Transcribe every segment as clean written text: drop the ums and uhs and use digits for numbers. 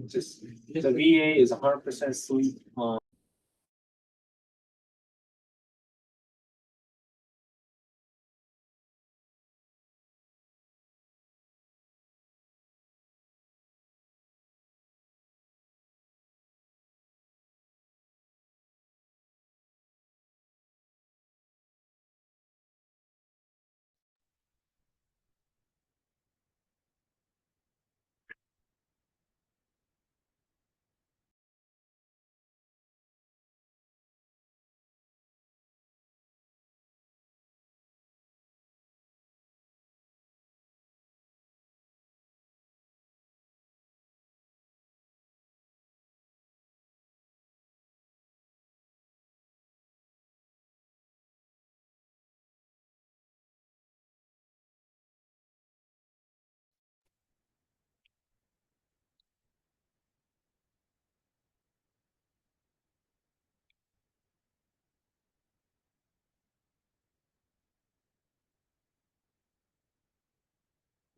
Just the VA is 100% sleep.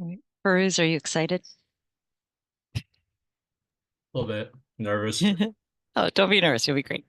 Right. Farouz, are you excited? A little bit nervous. Oh, don't be nervous. You'll be great.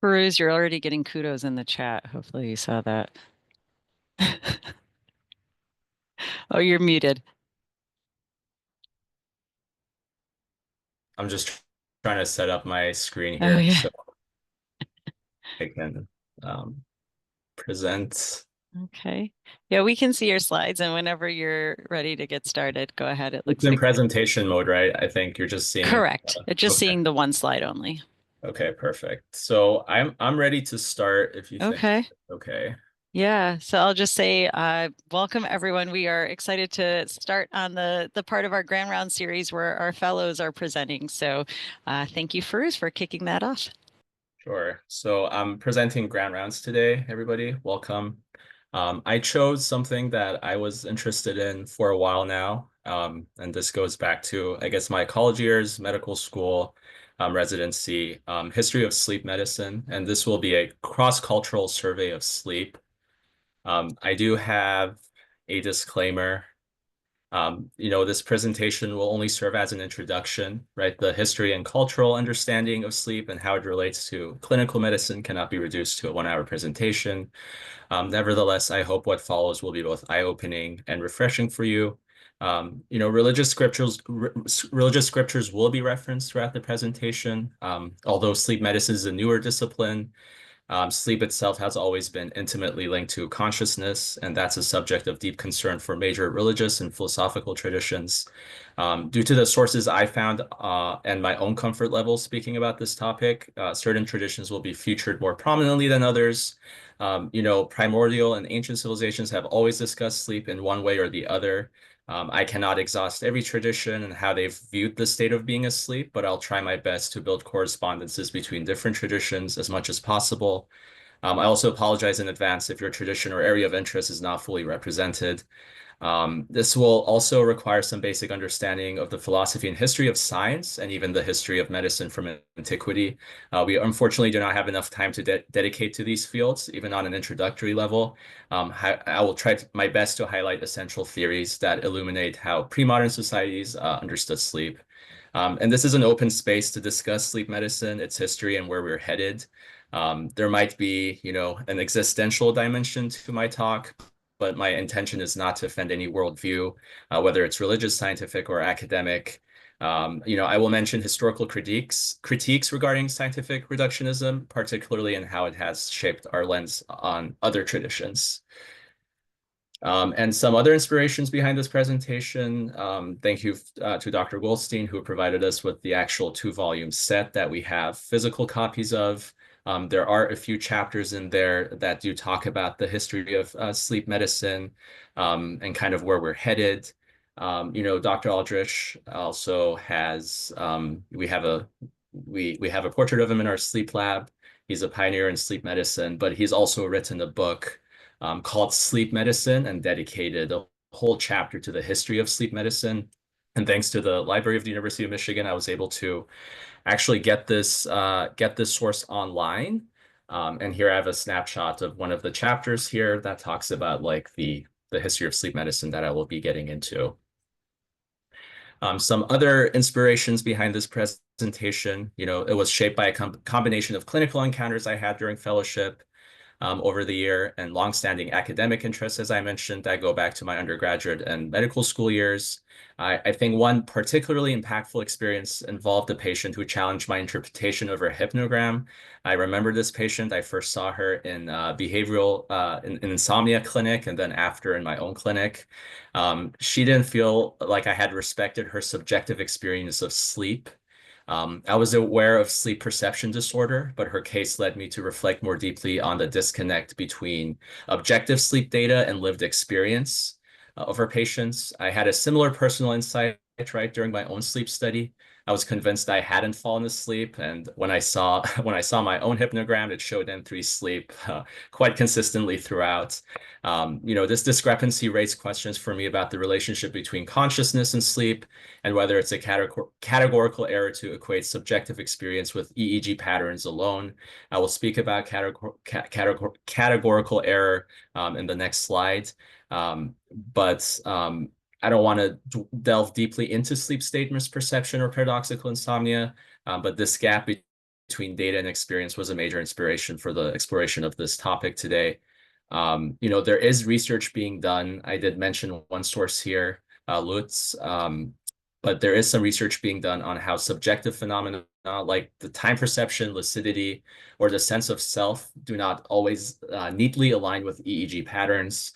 Farouz, you're already getting kudos in the chat. Hopefully you saw that. Oh, you're muted. I'm just trying to set up my screen Oh, here yeah. so I can present. Okay. Yeah, we can see your slides, and whenever you're ready to get started, go ahead. It It's looks in like presentation mode, right? I think you're just seeing. correct. It's just Okay. seeing the one slide only. Okay, perfect. So I'm ready to start if you think Okay. okay. Yeah, so I'll just say, welcome everyone. We are excited to start on the part of our Grand Round series where our fellows are presenting. So, thank you, Farouz, for kicking that off. Sure. So I'm presenting Grand Rounds today, everybody. Welcome. I chose something that I was interested in for a while now. And this goes back to, I guess, my college years, medical school, residency, history of sleep medicine. And this will be a cross-cultural survey of sleep. I do have a disclaimer. This presentation will only serve as an introduction, right? The history and cultural understanding of sleep and how it relates to clinical medicine cannot be reduced to a 1 hour presentation. Nevertheless, I hope what follows will be both eye-opening and refreshing for you. Religious scriptures will be referenced throughout the presentation. Although sleep medicine is a newer discipline, sleep itself has always been intimately linked to consciousness, and that's a subject of deep concern for major religious and philosophical traditions. Due to the sources I found and my own comfort level speaking about this topic, certain traditions will be featured more prominently than others. Primordial and ancient civilizations have always discussed sleep in one way or the other. I cannot exhaust every tradition and how they've viewed the state of being asleep, but I'll try my best to build correspondences between different traditions as much as possible. I also apologize in advance if your tradition or area of interest is not fully represented. This will also require some basic understanding of the philosophy and history of science and even the history of medicine from antiquity. We unfortunately do not have enough time to dedicate to these fields, even on an introductory level. I will try my best to highlight essential theories that illuminate how pre-modern societies understood sleep. And this is an open space to discuss sleep medicine, its history, and where we're headed. There might be, an existential dimension to my talk, but my intention is not to offend any worldview, whether it's religious, scientific, or academic. I will mention historical critiques regarding scientific reductionism, particularly in how it has shaped our lens on other traditions. And some other inspirations behind this presentation. Thank you to Dr. Goldstein, who provided us with the actual 2-volume set that we have physical copies of. There are a few chapters in there that do talk about the history of sleep medicine and kind of where we're headed. Dr. Aldrich also has, we have a portrait of him in our sleep lab. He's a pioneer in sleep medicine, but he's also written a book called Sleep Medicine and dedicated a whole chapter to the history of sleep medicine. And thanks to the Library of the University of Michigan, I was able to actually get this source online. And here I have a snapshot of one of the chapters here that talks about like the history of sleep medicine that I will be getting into. Some other inspirations behind this presentation, it was shaped by a combination of clinical encounters I had during fellowship over the year and longstanding academic interests, as I mentioned, that go back to my undergraduate and medical school years. I think one particularly impactful experience involved a patient who challenged my interpretation of her hypnogram. I remember this patient. I first saw her in behavioral, in insomnia clinic, and then after in my own clinic. She didn't feel like I had respected her subjective experience of sleep. I was aware of sleep perception disorder, but her case led me to reflect more deeply on the disconnect between objective sleep data and lived experience of her patients. I had a similar personal insight, right, during my own sleep study. I was convinced I hadn't fallen asleep, and when I saw my own hypnogram, it showed N3 sleep quite consistently throughout. This discrepancy raised questions for me about the relationship between consciousness and sleep, and whether it's a categorical error to equate subjective experience with EEG patterns alone. I will speak about categorical error in the next slide, but I don't want to delve deeply into sleep state misperception or paradoxical insomnia, but this gap between data and experience was a major inspiration for the exploration of this topic today. There is research being done. I did mention one source here, Lutz, but there is some research being done on how subjective phenomena like the time perception, lucidity, or the sense of self do not always neatly align with EEG patterns.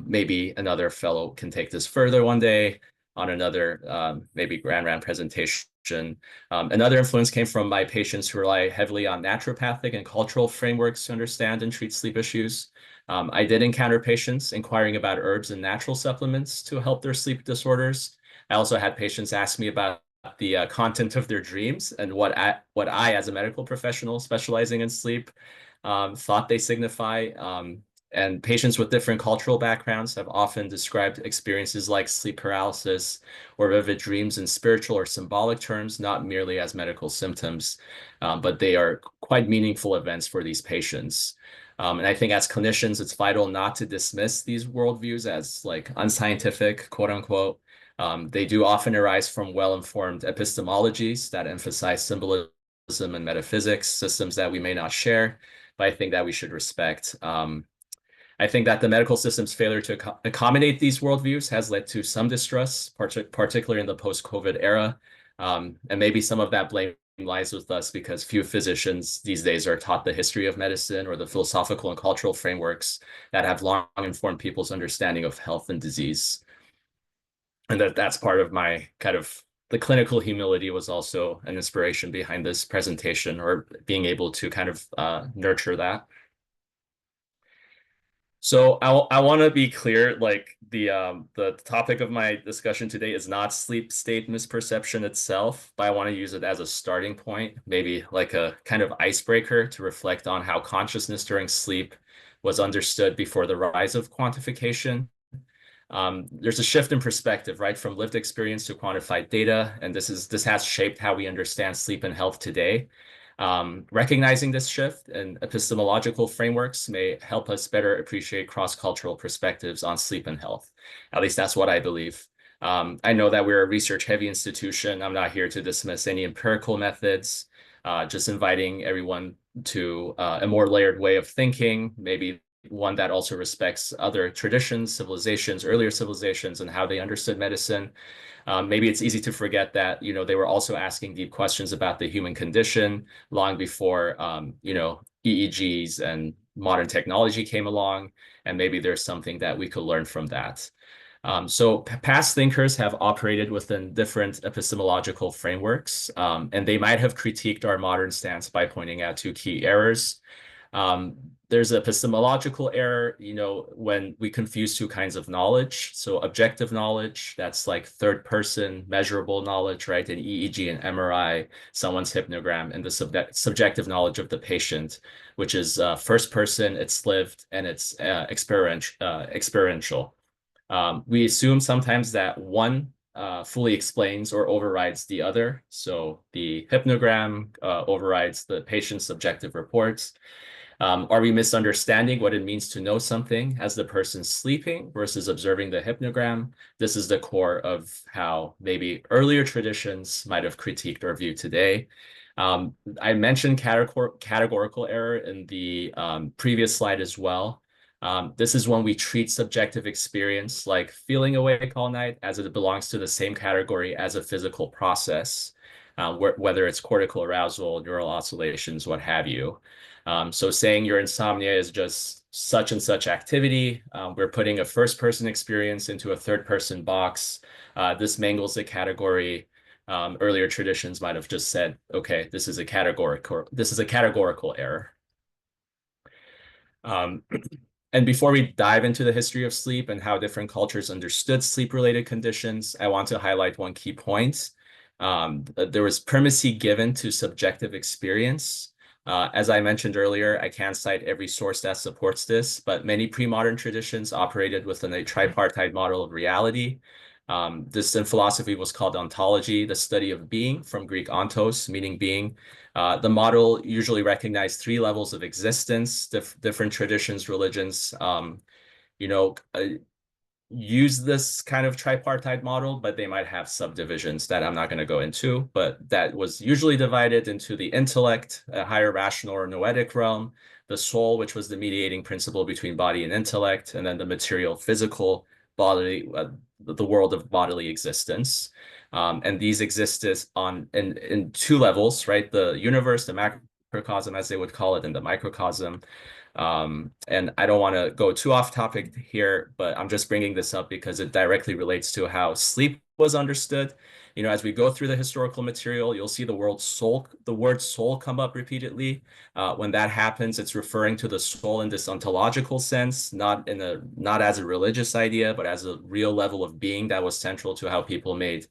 Maybe another fellow can take this further one day on another maybe Grand Round presentation. Another influence came from my patients who rely heavily on naturopathic and cultural frameworks to understand and treat sleep issues. I did encounter patients inquiring about herbs and natural supplements to help their sleep disorders. I also had patients ask me about the content of their dreams and what I, as a medical professional specializing in sleep, thought they signify. And patients with different cultural backgrounds have often described experiences like sleep paralysis or vivid dreams in spiritual or symbolic terms, not merely as medical symptoms, but they are quite meaningful events for these patients. And I think as clinicians, it's vital not to dismiss these worldviews as like unscientific, quote unquote. They do often arise from well-informed epistemologies that emphasize symbolism and metaphysics, systems that we may not share, but I think that we should respect. I think that the medical system's failure to accommodate these worldviews has led to some distrust, particularly in the post-COVID era. And maybe some of that blame lies with us because few physicians these days are taught the history of medicine or the philosophical and cultural frameworks that have long informed people's understanding of health and disease. And that's part of my kind of the clinical humility was also an inspiration behind this presentation, or being able to kind of nurture that. So I want to be clear, like the topic of my discussion today is not sleep state misperception itself, but I want to use it as a starting point, maybe like a kind of icebreaker to reflect on how consciousness during sleep was understood before the rise of quantification. There's a shift in perspective, right, from lived experience to quantified data, and this has shaped how we understand sleep and health today. Recognizing this shift in epistemological frameworks may help us better appreciate cross-cultural perspectives on sleep and health. At least that's what I believe. I know that we're a research-heavy institution. I'm not here to dismiss any empirical methods, just inviting everyone to a more layered way of thinking, maybe one that also respects other traditions, civilizations, earlier civilizations, and how they understood medicine. Maybe it's easy to forget that, they were also asking deep questions about the human condition long before, EEGs and modern technology came along, and maybe there's something that we could learn from that. So past thinkers have operated within different epistemological frameworks, and they might have critiqued our modern stance by pointing out two key errors. There's epistemological error, when we confuse two kinds of knowledge. So objective knowledge, that's like third person measurable knowledge, right? An EEG and MRI, someone's hypnogram, and the subjective knowledge of the patient, which is first person, it's lived, and it's experiential. We assume sometimes that one fully explains or overrides the other. So the hypnogram overrides the patient's subjective reports. Are we misunderstanding what it means to know something as the person's sleeping versus observing the hypnogram? This is the core of how maybe earlier traditions might have critiqued our view today. I mentioned categorical error in the previous slide as well. This is when we treat subjective experience like feeling awake all night as it belongs to the same category as a physical process, whether it's cortical arousal, neural oscillations, what have you. So saying your insomnia is just such and such activity, we're putting a first-person experience into a third-person box. This mangles the category. Earlier traditions might have just said, okay, this is a categorical error. And before we dive into the history of sleep and how different cultures understood sleep-related conditions, I want to highlight one key point. There was primacy given to subjective experience. As I mentioned earlier, I can't cite every source that supports this, but many pre-modern traditions operated within a tripartite model of reality. This in philosophy was called ontology, the study of being, from Greek ontos, meaning being. The model usually recognized three levels of existence. Different traditions, religions, use this kind of tripartite model, but they might have subdivisions that I'm not going to go into. But that was usually divided into the intellect, a higher rational or noetic realm, the soul, which was the mediating principle between body and intellect, and then the material, physical, bodily, the world of bodily existence. And these existed in two levels, right? The universe, the macrocosm, as they would call it, and the microcosm. And I don't want to go too off topic here, but I'm just bringing this up because it directly relates to how sleep was understood. As we go through the historical material, you'll see the word soul come up repeatedly. When that happens, it's referring to the soul in this ontological sense, not as a religious idea, but as a real level of being that was central to how people made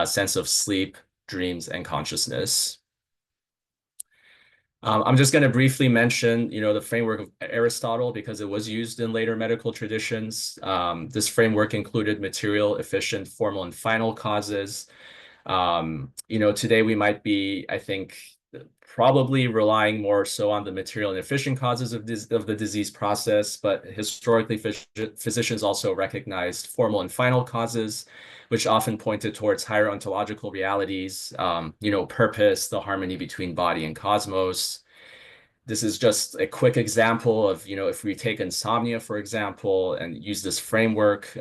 sense of sleep, dreams, and consciousness. I'm just going to briefly mention, the framework of Aristotle because it was used in later medical traditions. This framework included material, efficient, formal, and final causes. Today we might be, I think, probably relying more so on the material and efficient causes of the disease process, but historically physicians also recognized formal and final causes, which often pointed towards higher ontological realities, purpose, the harmony between body and cosmos. This is just a quick example of, if we take insomnia, for example, and use this framework,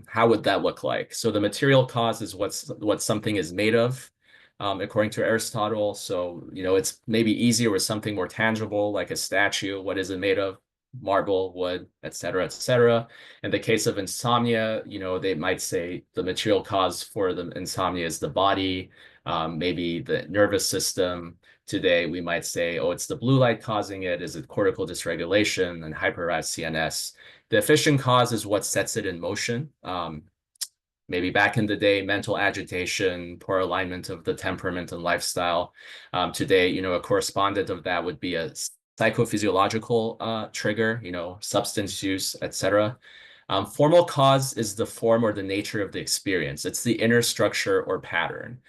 how would that look like? So the material cause is what something is made of, according to Aristotle. So, it's maybe easier with something more tangible, like a statue. What is it made of? Marble, wood, et cetera, et cetera. In the case of insomnia, they might say the material cause for the insomnia is the body, maybe the nervous system. Today, we might say, oh, it's the blue light causing it. Is it cortical dysregulation and hyperaroused CNS? The efficient cause is what sets it in motion. Maybe back in the day, mental agitation, poor alignment of the temperament and lifestyle. Today, a correspondent of that would be a psychophysiological trigger, substance use, etc. Formal cause is the form or the nature of the experience. It's the inner structure or pattern.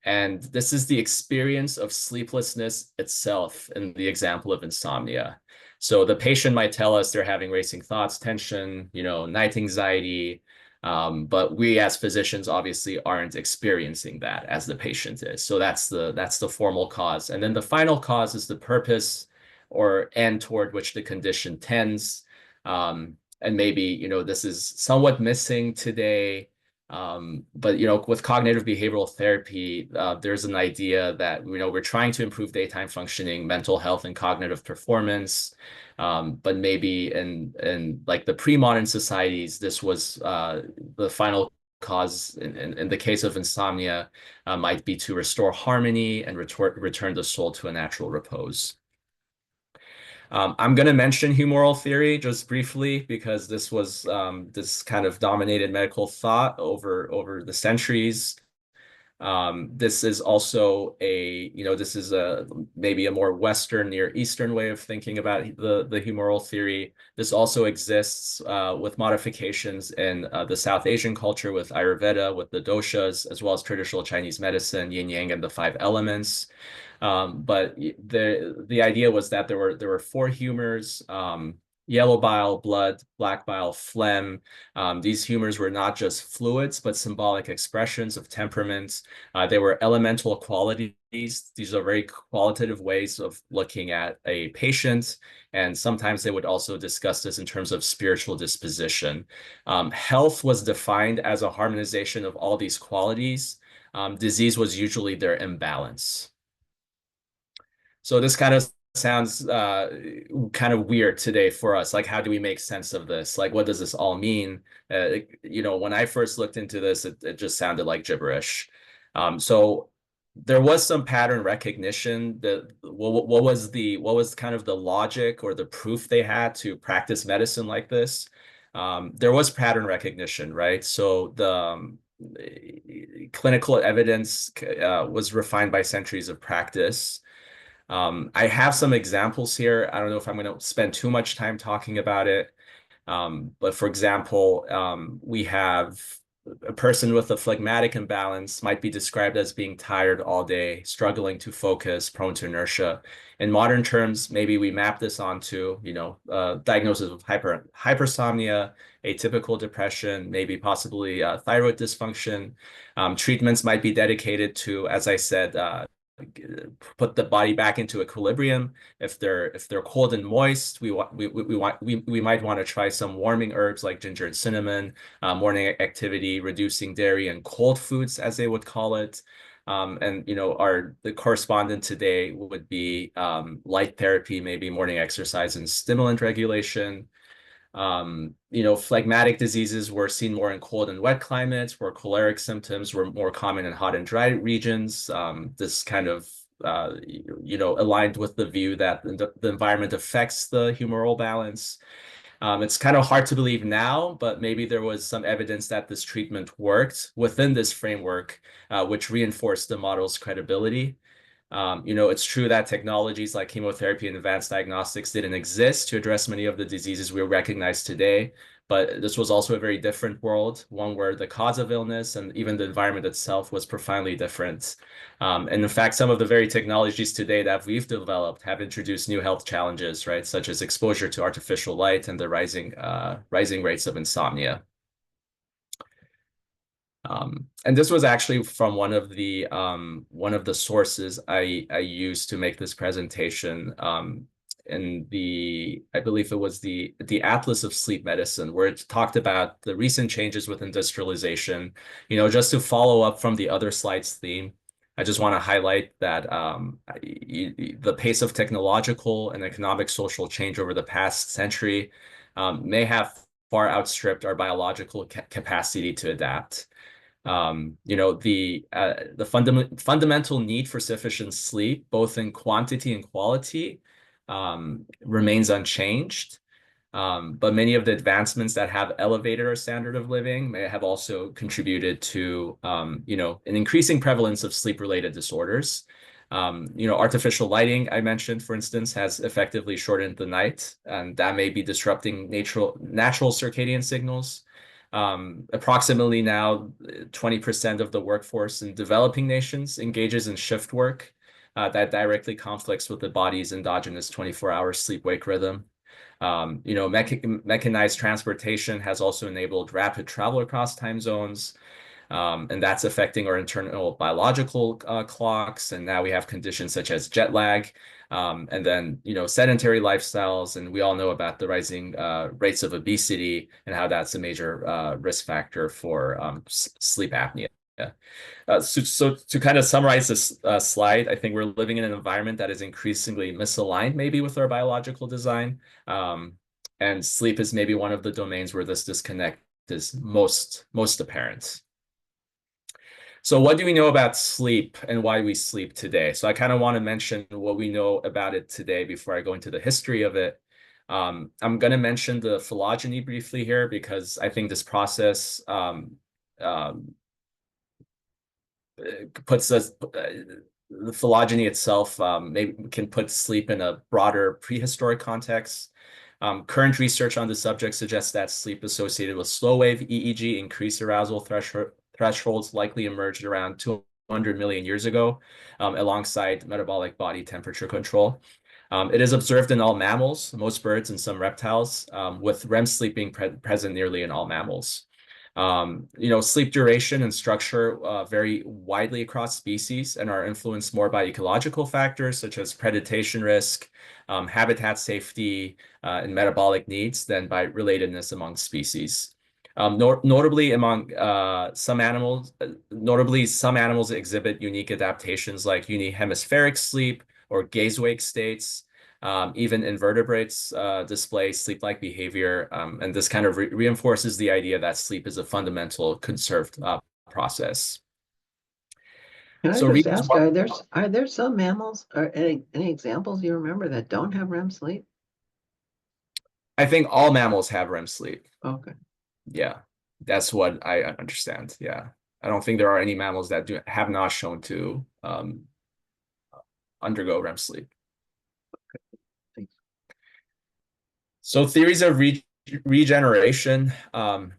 And this is the experience of sleeplessness itself in the example of insomnia. So the patient might tell us they're having racing thoughts, tension, night anxiety, but we as physicians obviously aren't experiencing that as the patient is. So that's the formal cause. And then the final cause is the purpose, or end toward which the condition tends. And maybe, you know, this is somewhat missing today. But, you know, with cognitive behavioral therapy, there's an idea that, you know, we're trying to improve daytime functioning, mental health, and cognitive performance. But maybe in like the pre-modern societies, this was the final cause in the case of insomnia might be to restore harmony and return the soul to a natural repose. I'm going to mention humoral theory just briefly because this was this kind of dominated medical thought over the centuries. This is also this is maybe a more Western, Near Eastern way of thinking about the humoral theory. This also exists with modifications in the South Asian culture with Ayurveda, with the doshas, as well as traditional Chinese medicine, yin yang, and the 5 elements. But the idea was that there were 4 humors: yellow bile, blood, black bile, phlegm. These humors were not just fluids, but symbolic expressions of temperaments. They were elemental qualities. These are very qualitative ways of looking at a patient. And sometimes they would also discuss this in terms of spiritual disposition. Health was defined as a harmonization of all these qualities. Disease was usually their imbalance. So this kind of sounds kind of weird today for us. Like, how do we make sense of this? Like, what does this all mean? You know, when I first looked into this, it just sounded like gibberish. So there was some pattern recognition. What was kind of the logic or the proof they had to practice medicine like this? There was pattern recognition, right? So the clinical evidence was refined by centuries of practice. I have some examples here. I don't know if I'm going to spend too much time talking about it. But for example, we have a person with a phlegmatic imbalance might be described as being tired all day, struggling to focus, prone to inertia. In modern terms, maybe we map this onto, you know, diagnosis of hypersomnia, atypical depression, maybe possibly thyroid dysfunction. Treatments might be dedicated to, as I said, put the body back into equilibrium. If they're cold and moist, we might want to try some warming herbs like ginger and cinnamon, morning activity, reducing dairy and cold foods, as they would call it. And you know, the correspondent today would be light therapy, maybe morning exercise and stimulant regulation. You know, phlegmatic diseases were seen more in cold and wet climates, where choleric symptoms were more common in hot and dry regions. This kind of, you know, aligned with the view that the environment affects the humoral balance. It's kind of hard to believe now, but maybe there was some evidence that this treatment worked within this framework, which reinforced the model's credibility. You know, it's true that technologies like chemotherapy and advanced diagnostics didn't exist to address many of the diseases we recognize today, but this was also a very different world, one where the cause of illness and even the environment itself was profoundly different. And in fact, some of the very technologies today that we've developed have introduced new health challenges, right, such as exposure to artificial light and the rising rates of insomnia. And this was actually from one of the sources I used to make this presentation, in I believe it was the Atlas of Sleep Medicine, where it talked about the recent changes with industrialization. You know, just to follow up from the other slides theme, I just want to highlight that the pace of technological and economic social change over the past century may have far outstripped our biological capacity to adapt. You know, the fundamental need for sufficient sleep, both in quantity and quality, remains unchanged. But many of the advancements that have elevated our standard of living may have also contributed to, you know, an increasing prevalence of sleep-related disorders. You know, artificial lighting, I mentioned, for instance, has effectively shortened the night, and that may be disrupting natural circadian signals. Approximately now 20% of the workforce in developing nations engages in shift work that directly conflicts with the body's endogenous 24-hour sleep-wake rhythm. You know, mechanized transportation has also enabled rapid travel across time zones. And that's affecting our internal biological clocks. And now we have conditions such as jet lag, and then, sedentary lifestyles. And we all know about the rising rates of obesity and how that's a major risk factor for sleep apnea. So to kind of summarize this slide, I think we're living in an environment that is increasingly misaligned maybe with our biological design. And sleep is maybe one of the domains where this disconnect is most apparent. So what do we know about sleep and why we sleep today? So I kind of want to mention what we know about it today before I go into the history of it. I'm going to mention the phylogeny briefly here because I think this process puts us, the phylogeny itself maybe can put sleep in a broader prehistoric context. Current research on the subject suggests that sleep associated with slow wave EEG increased arousal thresholds likely emerged around 200 million years ago, alongside metabolic body temperature control. It is observed in all mammals, most birds, and some reptiles, with REM sleep being present nearly in all mammals. Sleep duration and structure vary widely across species and are influenced more by ecological factors such as predation risk, habitat safety, and metabolic needs than by relatedness among species. Notably, some animals exhibit unique adaptations like unihemispheric sleep or gaze-wake states. Even invertebrates display sleep-like behavior, and this kind of reinforces the idea that sleep is a fundamental conserved process. Can I So just ask, are there some mammals or any examples you remember that don't have REM sleep? I think all mammals have REM sleep. Okay. Yeah, that's what I understand. Yeah, I don't think there are any mammals that have not shown to undergo REM sleep. So theories of regeneration.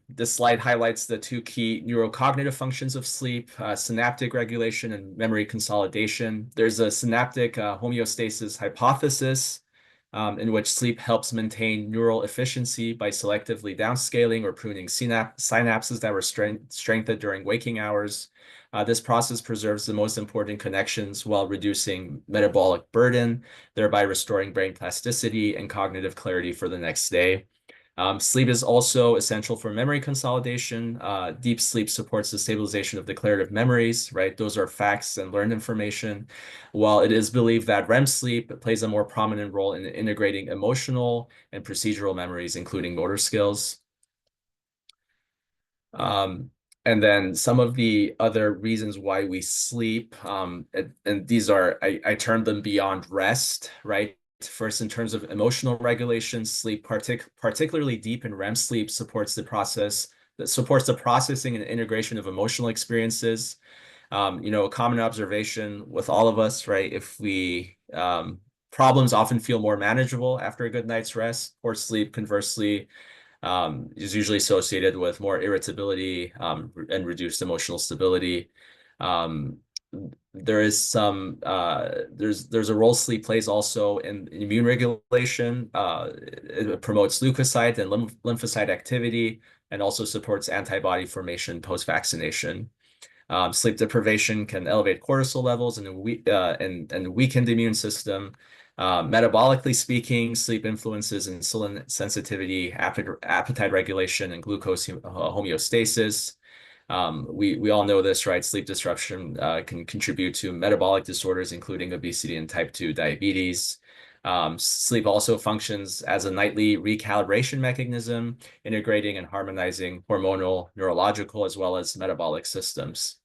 This slide highlights the two key neurocognitive functions of sleep, synaptic regulation and memory consolidation. There's a synaptic homeostasis hypothesis in which sleep helps maintain neural efficiency by selectively downscaling or pruning synapses that were strengthened during waking hours. This process preserves the most important connections while reducing metabolic burden, thereby restoring brain plasticity and cognitive clarity for the next day. Sleep is also essential for memory consolidation. Deep sleep supports the stabilization of declarative memories, right? Those are facts and learned information. While it is believed that REM sleep plays a more prominent role in integrating emotional and procedural memories, including motor skills. And then some of the other reasons why we sleep, and these are, I term them beyond rest, right? First, in terms of emotional regulation, sleep, particularly deep and REM sleep, supports the processing and integration of emotional experiences. A common observation with all of us, right? If we problems often feel more manageable after a good night's rest. Poor sleep, conversely, is usually associated with more irritability and reduced emotional stability. There's a role sleep plays also in immune regulation. It promotes leukocyte and lymphocyte activity and also supports antibody formation post-vaccination. Sleep deprivation can elevate cortisol levels and weaken the immune system. Metabolically speaking, sleep influences insulin sensitivity, appetite regulation, and glucose homeostasis. We all know this, right? Sleep disruption can contribute to metabolic disorders, including obesity and type 2 diabetes. Sleep also functions as a nightly recalibration mechanism, integrating and harmonizing hormonal, neurological, as well as metabolic systems.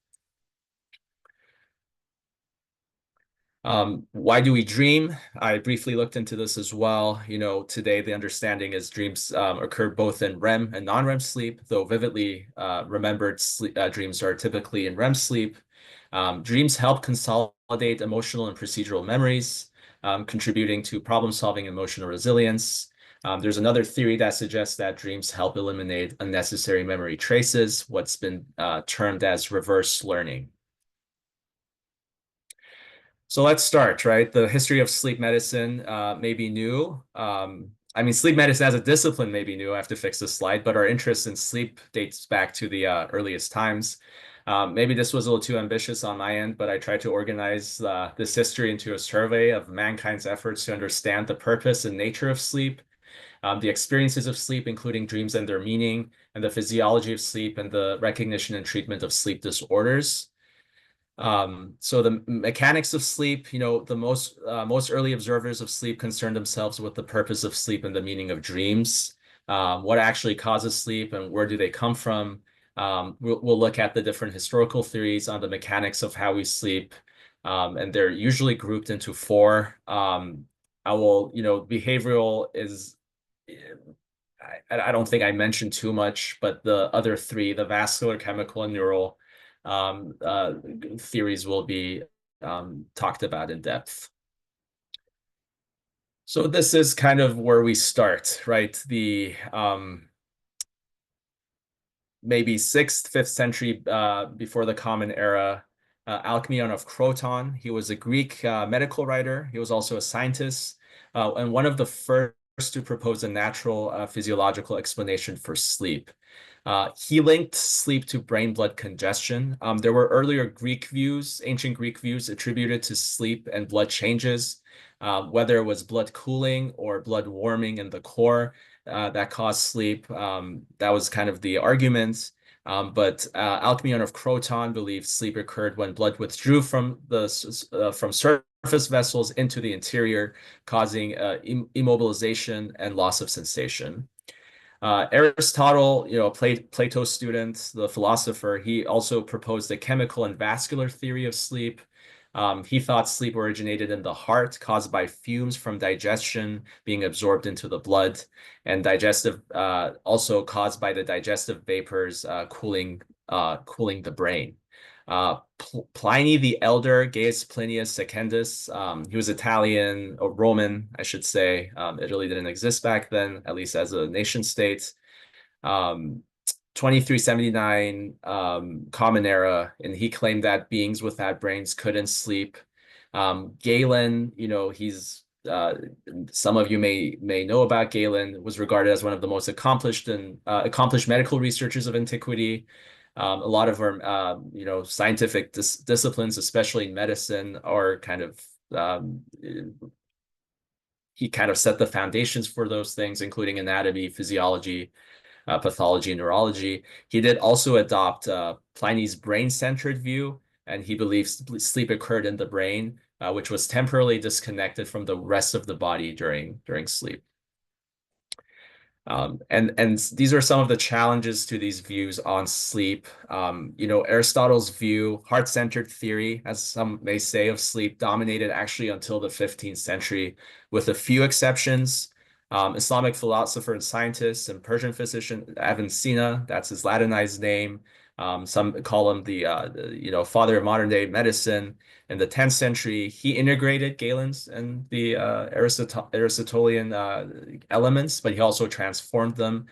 Why do we dream? I briefly looked into this as well. Today the understanding is dreams occur both in REM and non-REM sleep, though vividly remembered dreams are typically in REM sleep. Dreams help consolidate emotional and procedural memories, contributing to problem-solving emotional resilience. There's another theory that suggests that dreams help eliminate unnecessary memory traces, what's been termed as reverse learning. So let's start, right? The history of sleep medicine may be new. Sleep medicine as a discipline may be new. I have to fix this slide, but our interest in sleep dates back to the earliest times. Maybe this was a little too ambitious on my end, but I tried to organize this history into a survey of mankind's efforts to understand the purpose and nature of sleep, the experiences of sleep, including dreams and their meaning, and the physiology of sleep and the recognition and treatment of sleep disorders. So the mechanics of sleep, the most early observers of sleep concerned themselves with the purpose of sleep and the meaning of dreams. What actually causes sleep and where do they come from? We'll look at the different historical theories on the mechanics of how we sleep, and they're usually grouped into four. Behavioral is, I don't think I mentioned too much, but the other three, the vascular, chemical, and neural theories will be talked about in depth. So this is kind of where we start, right? The maybe 6th, 5th century before the Common Era, Alcmaeon of Croton. He was a Greek medical writer. He was also a scientist, and one of the first to propose a natural physiological explanation for sleep. He linked sleep to brain-blood congestion. There were earlier ancient Greek views attributed to sleep and blood changes, whether it was blood cooling or blood warming in the core that caused sleep. That was kind of the argument. But Alcmaeon of Croton believed sleep occurred when blood withdrew from surface vessels into the interior, causing immobilization and loss of sensation. Aristotle, Plato's student, the philosopher, he also proposed a chemical and vascular theory of sleep. He thought sleep originated in the heart, caused by fumes from digestion being absorbed into the blood, and also caused by the digestive vapors cooling the brain. Pliny the Elder, Gaius Plinius Secundus, he was Italian or Roman, I should say. Italy didn't exist back then, at least as a nation state. 2379 Common Era, and he claimed that beings without brains couldn't sleep. Galen, he's some of you may know about Galen, was regarded as one of the most accomplished medical researchers of antiquity. A lot of our scientific disciplines, especially in medicine, are he kind of set the foundations for those things, including anatomy, physiology, pathology, and neurology. He did also adopt Pliny's brain-centered view, and he believes sleep occurred in the brain, which was temporarily disconnected from the rest of the body during sleep. And these are some of the challenges to these views on sleep. Aristotle's view, heart-centered theory, as some may say, of sleep dominated actually until the 15th century, with a few exceptions. Islamic philosopher and scientist and Persian physician Avicenna, that's his Latinized name. Some call him the father of modern day medicine. In the 10th century, he integrated Galen's and the Aristotelian elements, but he also transformed them.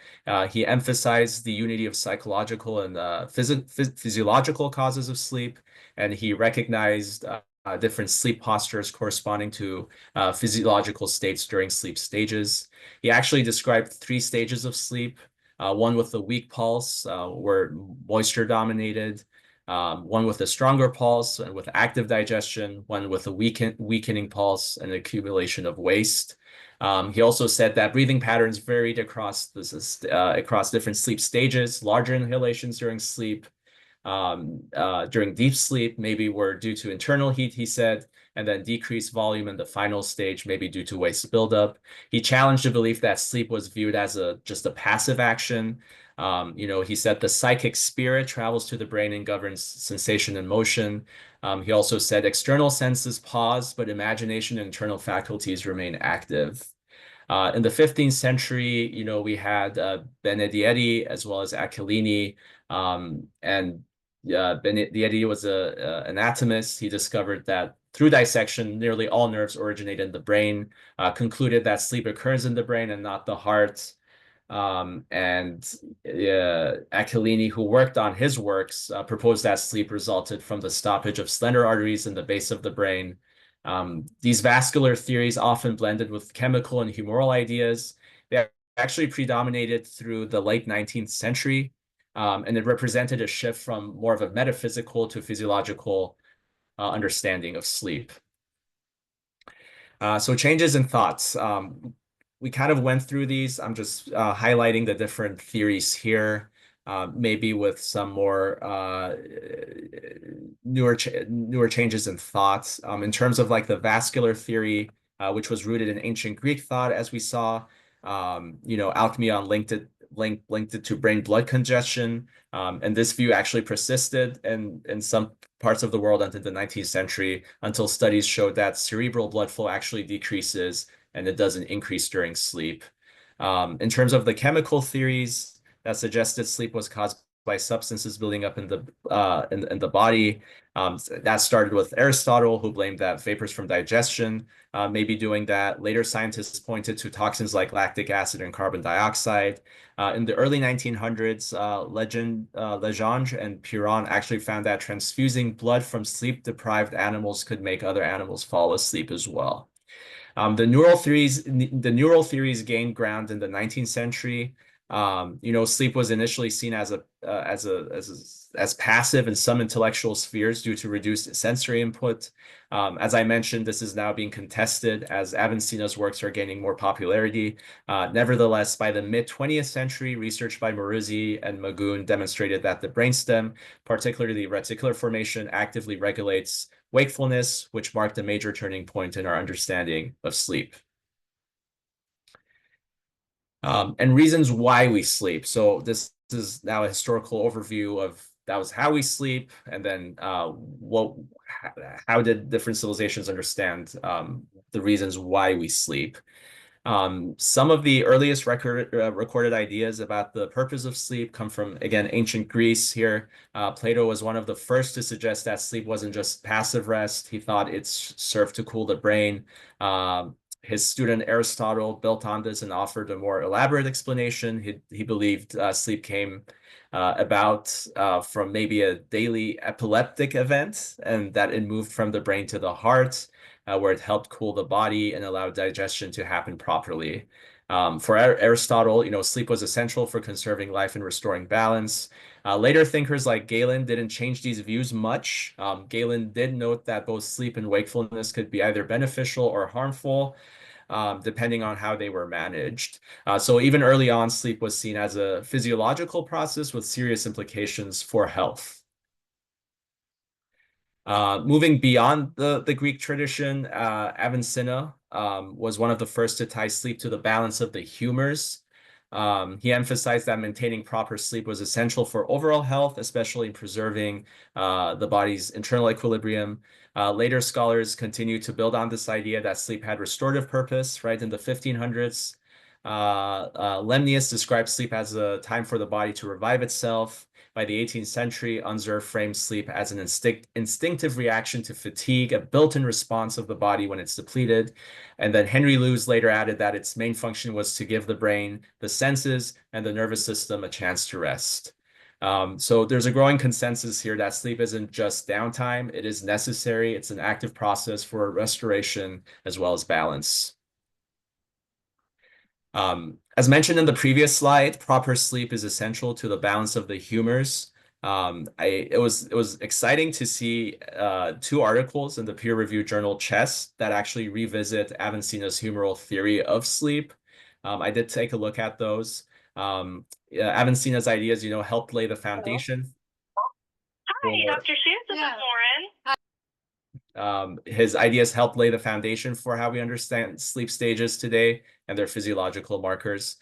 He emphasized the unity of psychological and physiological causes of sleep, and he recognized different sleep postures corresponding to physiological states during sleep stages. He actually described 3 stages of sleep. One with a weak pulse, where moisture dominated, one with a stronger pulse and with active digestion, one with a weakening pulse and accumulation of waste. He also said that breathing patterns varied across different sleep stages. Larger inhalations during sleep, during deep sleep, maybe were due to internal heat, he said, and then decreased volume in the final stage, maybe due to waste buildup. He challenged the belief that sleep was viewed as just a passive action. He said the psychic spirit travels to the brain and governs sensation and motion. He also said external senses pause, but imagination and internal faculties remain active. In the 15th century, we had Benedetti as well as Achillini, and Benedetti was an anatomist. He discovered that through dissection, nearly all nerves originate in the brain, concluded that sleep occurs in the brain and not the heart. And Achillini, who worked on his works, proposed that sleep resulted from the stoppage of slender arteries in the base of the brain. These vascular theories often blended with chemical and humoral ideas. They actually predominated through the late 19th century. And it represented a shift from more of a metaphysical to physiological understanding of sleep. So changes in thoughts. We kind of went through these. I'm just highlighting the different theories here, maybe with some more newer changes in thoughts. In terms of like the vascular theory, which was rooted in ancient Greek thought, as we saw, Alcmaeon linked it to brain blood congestion. And this view actually persisted in some parts of the world until the 19th century, until studies showed that cerebral blood flow actually decreases and it doesn't increase during sleep. In terms of the chemical theories that suggested sleep was caused by substances building up in the body, that started with Aristotle, who blamed that vapors from digestion may be doing that. Later scientists pointed to toxins like lactic acid and carbon dioxide. In the early 1900s, Legendre and Piron actually found that transfusing blood from sleep-deprived animals could make other animals fall asleep as well. The neural theories gained ground in the 19th century. Sleep was initially seen as passive in some intellectual spheres due to reduced sensory input. As I mentioned, this is now being contested as Avicenna's works are gaining more popularity. Nevertheless, by the mid-20th century, research by Moruzzi and Magoon demonstrated that the brainstem, particularly reticular formation, actively regulates wakefulness, which marked a major turning point in our understanding of sleep. And reasons why we sleep. So this is now a historical overview of that was how we sleep, and then how did different civilizations understand the reasons why we sleep. Some of the earliest recorded ideas about the purpose of sleep come from, again, ancient Greece here. Plato was one of the first to suggest that sleep wasn't just passive rest. He thought it served to cool the brain. His student Aristotle built on this and offered a more elaborate explanation. He believed sleep came about from maybe a daily epileptic event, and that it moved from the brain to the heart, where it helped cool the body and allow digestion to happen properly. For Aristotle, sleep was essential for conserving life and restoring balance. Later thinkers like Galen didn't change these views much. Galen did note that both sleep and wakefulness could be either beneficial or harmful, depending on how they were managed. So even early on, sleep was seen as a physiological process with serious implications for health. Moving beyond the Greek tradition, Avicenna was one of the first to tie sleep to the balance of the humors. He emphasized that maintaining proper sleep was essential for overall health, especially in preserving the body's internal equilibrium. Later scholars continued to build on this idea that sleep had restorative purpose. Right in the 1500s, Lemnius described sleep as a time for the body to revive itself. By the 18th century, Unser framed sleep as an instinctive reaction to fatigue, a built-in response of the body when it's depleted. And then Henry Lewes later added that its main function was to give the brain, the senses, and the nervous system a chance to rest. So there's a growing consensus here that sleep isn't just downtime, it is necessary. It's an active process for restoration as well as balance. As mentioned in the previous slide, proper sleep is essential to the balance of the humors. It was exciting to see 2 articles in the peer-reviewed journal Chess that actually revisit Avicenna's humoral theory of sleep. I did take a look at those. Avicenna's ideas, helped lay the foundation. Hi, Dr. Seuss, this is Lauren. His ideas help lay the foundation for how we understand sleep stages today and their physiological markers.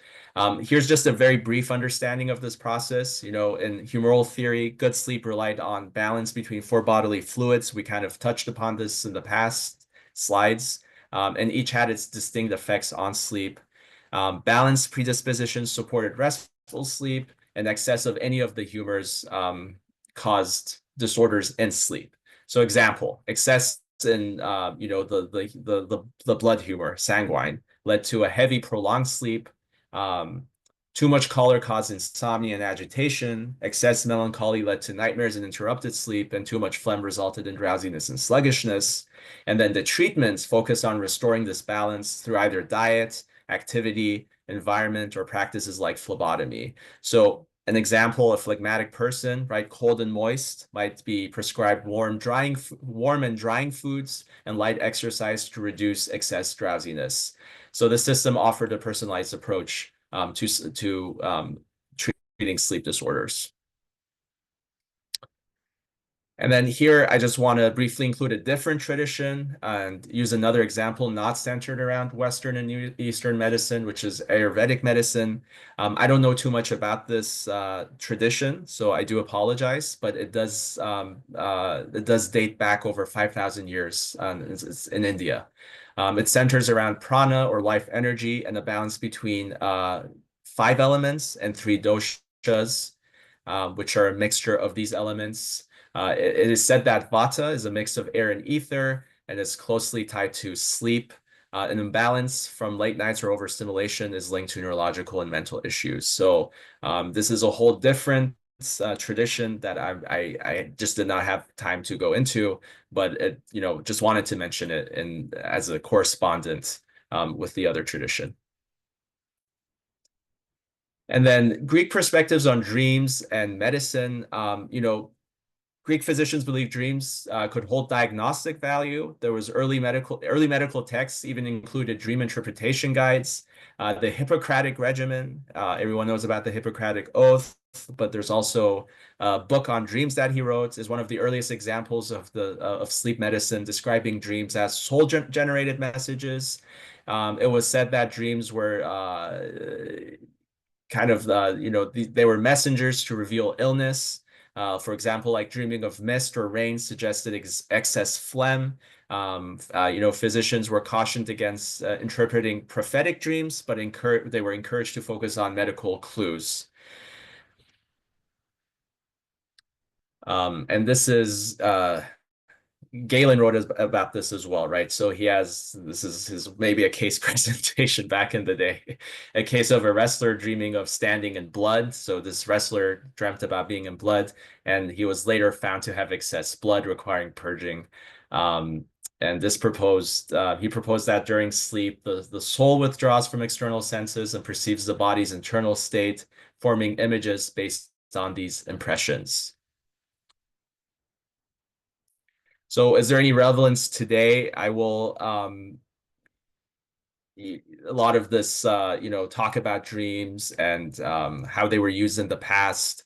Here's just a very brief understanding of this process. In humoral theory, good sleep relied on balance between 4 bodily fluids. We kind of touched upon this in the past slides, and each had its distinct effects on sleep. Balanced predispositions supported restful sleep, and excess of any of the humors caused disorders in sleep. So example, excess in the blood humor, sanguine, led to a heavy prolonged sleep. Too much choler caused insomnia and agitation. Excess melancholy led to nightmares and interrupted sleep, and too much phlegm resulted in drowsiness and sluggishness. And then the treatments focus on restoring this balance through either diet, activity, environment, or practices like phlebotomy. So An example, a phlegmatic person, right, cold and moist, might be prescribed warm and drying foods and light exercise to reduce excess drowsiness. So the system offered a personalized approach to treating sleep disorders. And then here, I just want to briefly include a different tradition and use another example not centered around Western and Eastern medicine, which is Ayurvedic medicine. I don't know too much about this tradition, so I do apologize, but it does date back over 5,000 years. It's in India. It centers around prana or life energy and a balance between 5 elements and 3 doshas, which are a mixture of these elements. It is said that vata is a mix of air and ether and is closely tied to sleep. An imbalance from late nights or overstimulation is linked to neurological and mental issues. So this is a whole different tradition that I just did not have time to go into, but it, just wanted to mention it as a correspondent with the other tradition. And then Greek perspectives on dreams and medicine. Greek physicians believed dreams could hold diagnostic value. There was early medical texts even included dream interpretation guides. The Hippocratic regimen, everyone knows about the Hippocratic Oath, but there's also a book on dreams that he wrote, is one of the earliest examples of sleep medicine, describing dreams as soul-generated messages. It was said that dreams were they were messengers to reveal illness. For example, like dreaming of mist or rain suggested excess phlegm. Physicians were cautioned against interpreting prophetic dreams, but they were encouraged to focus on medical clues. And this is Galen wrote about this as well, right? So this is his maybe a case presentation back in the day, a case of a wrestler dreaming of standing in blood. So this wrestler dreamt about being in blood, and he was later found to have excess blood requiring purging. And he proposed that during sleep, the soul withdraws from external senses and perceives the body's internal state, forming images based on these impressions. So is there any relevance today? I will, a lot of this, talk about dreams and how they were used in the past.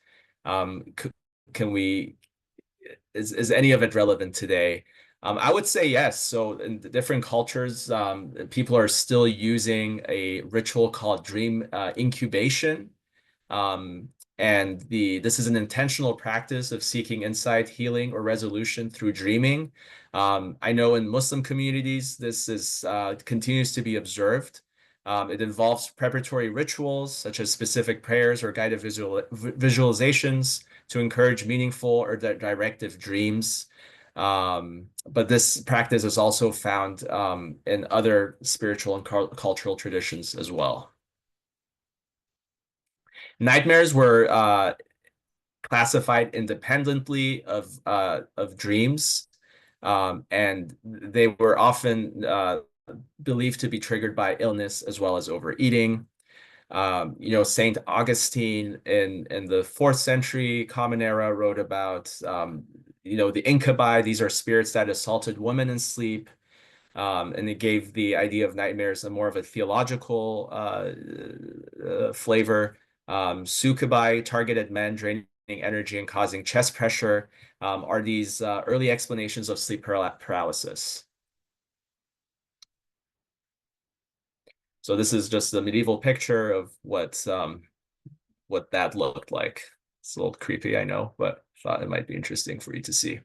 Is any of it relevant today? I would say yes. So in the different cultures, people are still using a ritual called dream incubation. And this is an intentional practice of seeking insight, healing, or resolution through dreaming. I know in Muslim communities, this continues to be observed. It involves preparatory rituals, such as specific prayers or guided visualizations to encourage meaningful or directive dreams. But this practice is also found in other spiritual and cultural traditions as well. Nightmares were classified independently of dreams, and they were often believed to be triggered by illness as well as overeating. Saint Augustine in the 4th century Common Era wrote about the incubi. These are spirits that assaulted women in sleep. And it gave the idea of nightmares a more of a theological flavor. Succubi targeted men, draining energy and causing chest pressure, are these early explanations of sleep paralysis. So this is just a medieval picture of what that looked like. It's a little creepy, I know, but thought it might be interesting for you to see.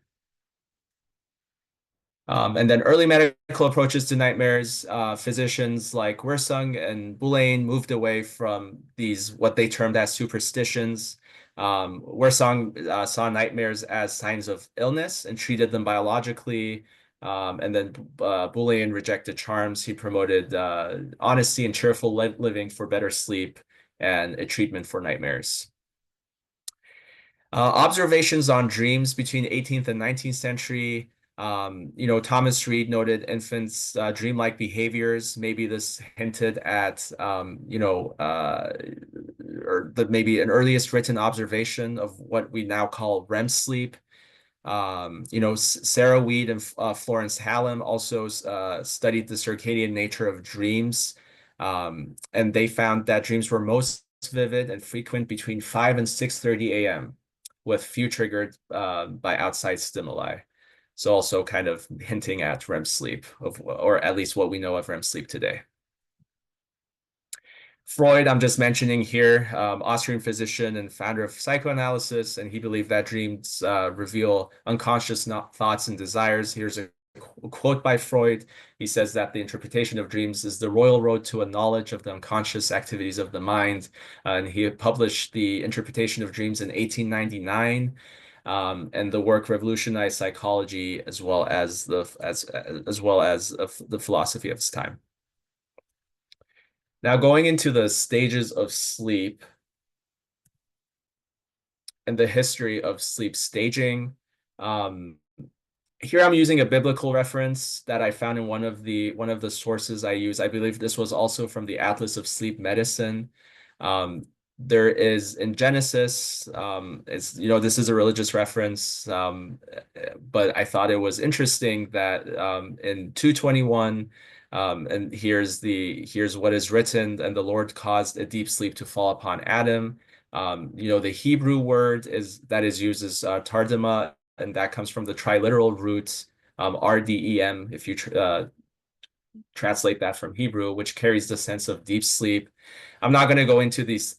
And then early medical approaches to nightmares, physicians like Wirsung and Boulain moved away from these, what they termed as superstitions. Wirsung saw nightmares as signs of illness and treated them biologically. And then Boulain rejected charms. He promoted honesty and cheerful living for better sleep and a treatment for nightmares. Observations on dreams between 18th and 19th century. Thomas Reid noted infants' dreamlike behaviors. Maybe this hinted at, or the maybe an earliest written observation of what we now call REM sleep. Sarah Weed and Florence Hallam also studied the circadian nature of dreams, and they found that dreams were most vivid and frequent between 5 and 6:30 a.m., with few triggered by outside stimuli. So also kind of hinting at REM sleep, or at least what we know of REM sleep today. Freud, I'm just mentioning here, Austrian physician and founder of psychoanalysis, and he believed that dreams reveal unconscious thoughts and desires. Here's a quote by Freud. He says that the interpretation of dreams is the royal road to a knowledge of the unconscious activities of the mind. And he published the interpretation of dreams in 1899. And the work revolutionized psychology as well as the philosophy of its time. Now, going into the stages of sleep and the history of sleep staging, here I'm using a biblical reference that I found in one of the sources I use. I believe this was also from the Atlas of Sleep Medicine. There is in Genesis, this is a religious reference, but I thought it was interesting that in 2:21. And here's what is written, and the Lord caused a deep sleep to fall upon Adam. The Hebrew word that is used is tardema, and that comes from the triliteral root rdem, if you translate that from Hebrew, which carries the sense of deep sleep. I'm not going to go into this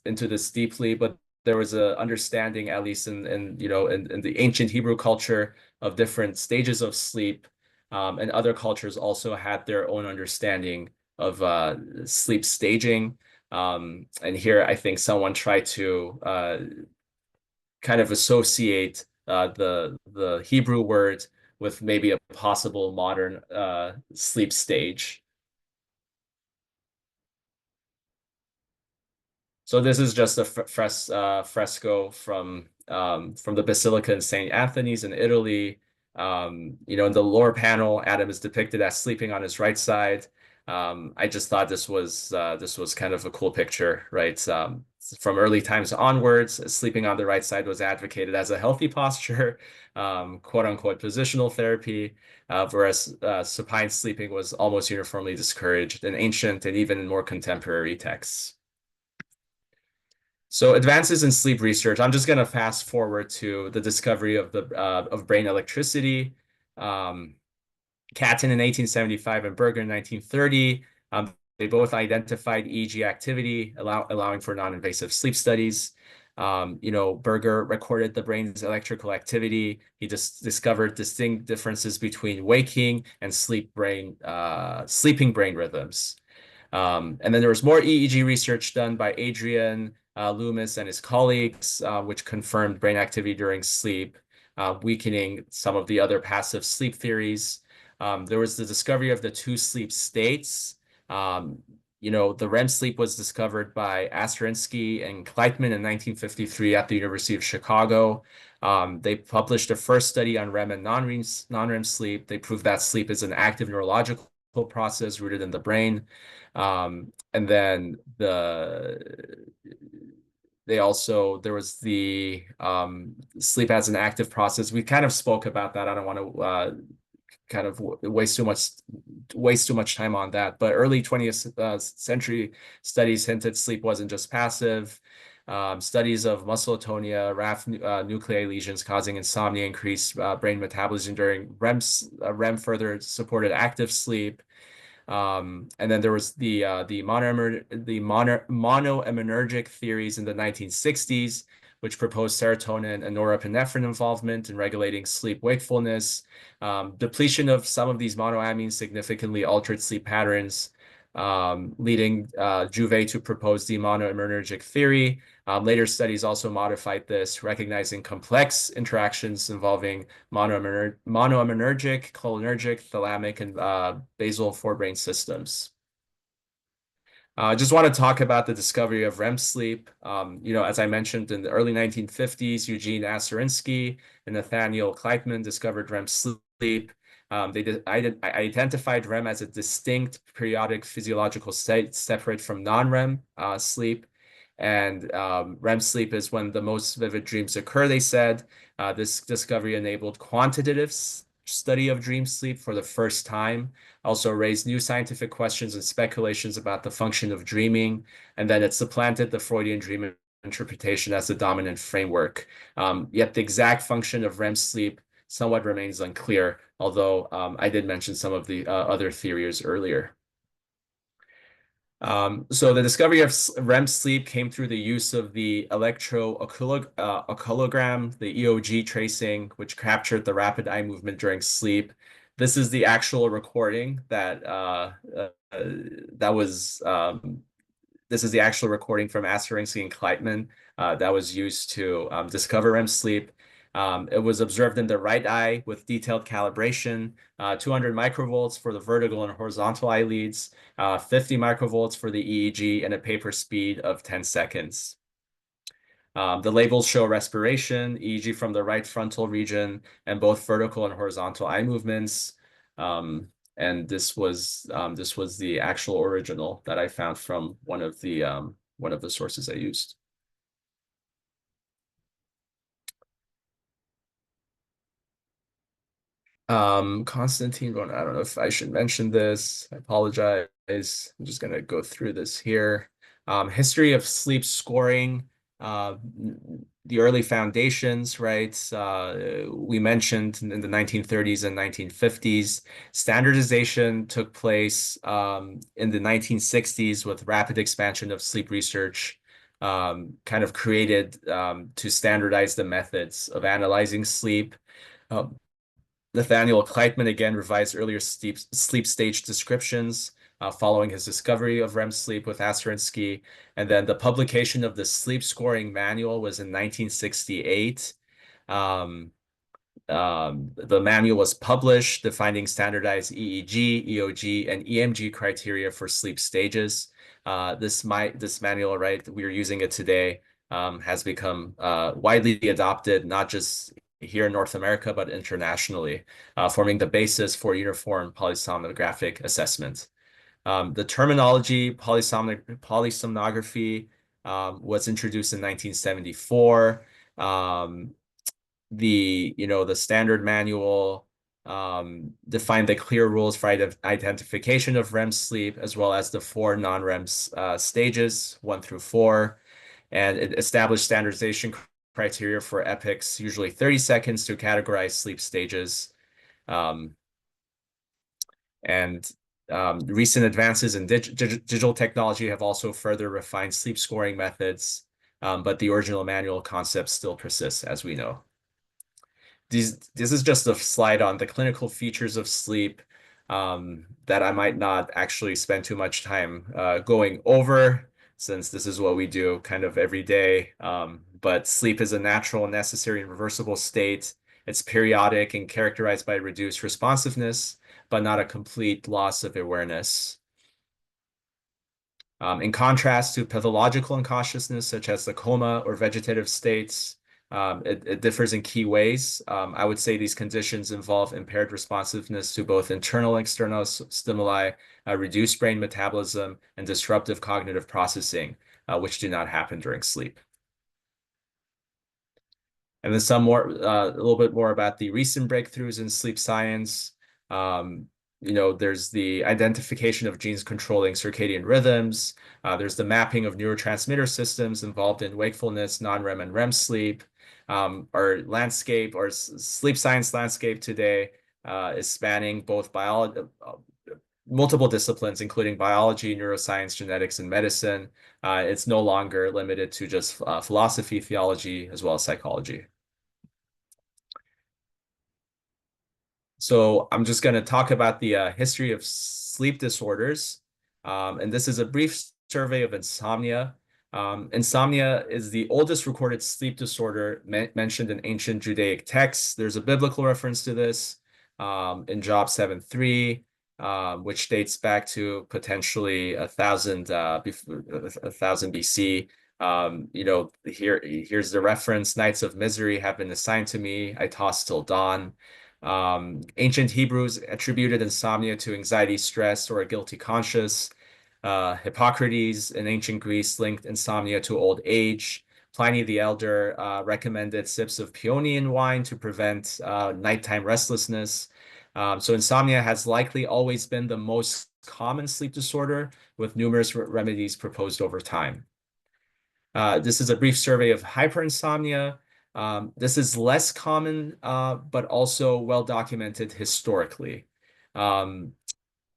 deeply, but there was a understanding, at least in the ancient Hebrew culture, of different stages of sleep. And other cultures also had their own understanding of sleep staging. And here, I think someone tried to kind of associate the Hebrew word with maybe a possible modern sleep stage. So this is just a fresco from the Basilica in St. Anthony's in Italy. In the lower panel, Adam is depicted as sleeping on his right side. I just thought this was kind of a cool picture, right? From early times onwards, sleeping on the right side was advocated as a healthy posture, quote unquote positional therapy, whereas supine sleeping was almost uniformly discouraged in ancient and even in more contemporary texts. So advances in sleep research, I'm just going to fast forward to the discovery of brain electricity. Catton in 1875 and Berger in 1930. They both identified EEG activity, allowing for non-invasive sleep studies. Berger recorded the brain's electrical activity. He just discovered distinct differences between waking and sleeping brain rhythms. And then there was more EEG research done by Adrian Loomis and his colleagues, which confirmed brain activity during sleep, weakening some of the other passive sleep theories. There was the discovery of the two sleep states. The REM sleep was discovered by Asterinsky and Kleitman in 1953 at the University of Chicago. They published a first study on REM and non-REM sleep. They proved that sleep is an active neurological process rooted in the brain. And then there was the sleep as an active process. We kind of spoke about that. I don't want to kind of waste too much time on that. But early 20th century studies hinted sleep wasn't just passive. Studies of muscle atonia, RAF nuclei lesions causing insomnia, increased brain metabolism during REM further supported active sleep. And then there was the monoaminergic theories in the 1960s, which proposed serotonin and norepinephrine involvement in regulating sleep wakefulness. Depletion of some of these monoamines significantly altered sleep patterns, leading Juvet to propose the monoaminergic theory. Later studies also modified this, recognizing complex interactions involving monoaminergic, cholinergic, thalamic, and basal forebrain systems. I just want to talk about the discovery of REM sleep. As I mentioned, in the early 1950s, Eugene Asterinsky and Nathaniel Kleitman discovered REM sleep. They identified REM as a distinct periodic physiological state separate from non-REM sleep. And REM sleep is when the most vivid dreams occur, they said. This discovery enabled quantitative study of dream sleep for the first time, also raised new scientific questions and speculations about the function of dreaming, and then it supplanted the Freudian dream interpretation as the dominant framework. Yet the exact function of REM sleep somewhat remains unclear, although I did mention some of the other theories earlier. So the discovery of REM sleep came through the use of the electro-occulogram, the EOG tracing, which captured the rapid eye movement during sleep. This is the actual recording this is the actual recording from Asterinsky and Kleitman that was used to discover REM sleep. It was observed in the right eye with detailed calibration, 200 microvolts for the vertical and horizontal eyelids, 50 microvolts for the EEG, and a paper speed of 10 seconds. The labels show respiration, EEG from the right frontal region, and both vertical and horizontal eye movements. And this was the actual original that I found from one of the sources I used. Konstantin, I don't know if I should mention this. I apologize. I'm just gonna go through this here. History of sleep scoring, the early foundations, right? We mentioned in the 1930s and 1950s. Standardization took place in the 1960s with rapid expansion of sleep research, kind of created to standardize the methods of analyzing sleep. Nathaniel Kleitman again revised earlier sleep stage descriptions following his discovery of REM sleep with Asterinsky. And then the publication of the sleep scoring manual was in 1968. The manual was published, defining standardized EEG, EOG, and EMG criteria for sleep stages. This manual, right, we're using it today, has become widely adopted, not just here in North America, but internationally, forming the basis for uniform polysomnographic assessment. The terminology polysomnography was introduced in 1974. The standard manual defined the clear rules for identification of REM sleep, as well as the 4 non-REM stages, 1 through 4, and it established standardization criteria for epochs, usually 30 seconds, to categorize sleep stages. Recent advances in digital technology have also further refined sleep scoring methods, but the original manual concept still persists, as we know. This is just a slide on the clinical features of sleep that I might not actually spend too much time going over, since this is what we do kind of every day. But sleep is a natural, necessary, and reversible state. It's periodic and characterized by reduced responsiveness, but not a complete loss of awareness. In contrast to pathological unconsciousness, such as the coma or vegetative states, it differs in key ways. I would say these conditions involve impaired responsiveness to both internal and external stimuli, reduced brain metabolism, and disruptive cognitive processing, which do not happen during sleep. And then a little bit more about the recent breakthroughs in sleep science. There's the identification of genes controlling circadian rhythms. There's the mapping of neurotransmitter systems involved in wakefulness, non-REM and REM sleep. Our landscape, or sleep science landscape today, is spanning both multiple disciplines, including biology, neuroscience, genetics, and medicine. It's no longer limited to just philosophy, theology, as well as psychology. So I'm just going to talk about the history of sleep disorders. And this is a brief survey of insomnia. Insomnia is the oldest recorded sleep disorder mentioned in ancient Judaic texts. There's a biblical reference to this in Job 7:3, which dates back to potentially 1000 BC. Here's the reference: nights of misery have been assigned to me. I toss till dawn. Ancient Hebrews attributed insomnia to anxiety, stress, or a guilty conscience. Hippocrates in ancient Greece linked insomnia to old age. Pliny the Elder recommended sips of Paeonian wine to prevent nighttime restlessness. So insomnia has likely always been the most common sleep disorder, with numerous remedies proposed over time. This is a brief survey of hyperinsomnia. This is less common, but also well documented historically. In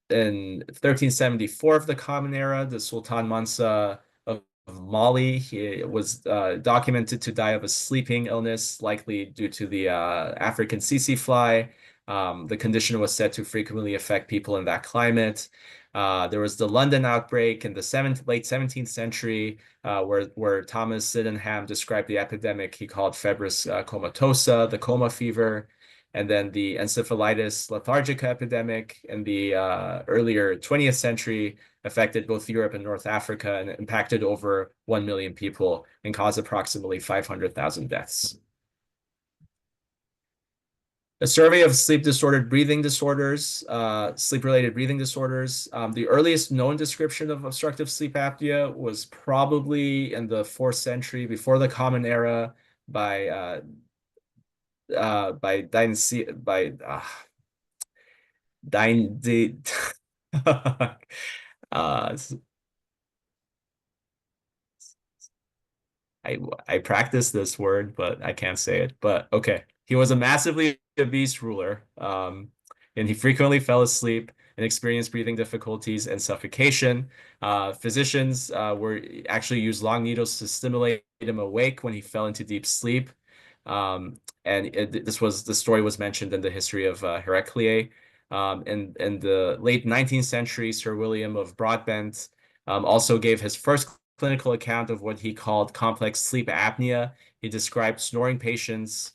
1374 of the Common Era, the Sultan Mansa of Mali, he was documented to die of a sleeping illness, likely due to the African tsetse fly. The condition was said to frequently affect people in that climate. There was the London outbreak in the late 17th century, where Thomas Sydenham described the epidemic he called febris comatosa, the coma fever, and then the encephalitis lethargica epidemic in the earlier 20th century affected both Europe and North Africa and impacted over 1 million people and caused approximately 500,000 deaths. A survey of sleep-related breathing disorders. The earliest known description of obstructive sleep apnea was probably in the 4th century before the Common Era by I practiced this word, but I can't say it. But okay, he was a massively obese ruler, and he frequently fell asleep and experienced breathing difficulties and suffocation. Physicians were actually used long needles to stimulate him awake when he fell into deep sleep. And the story was mentioned in the history of Heraclius. In the late 19th century, Sir William of Broadbent also gave his first clinical account of what he called complex sleep apnea. He described snoring patients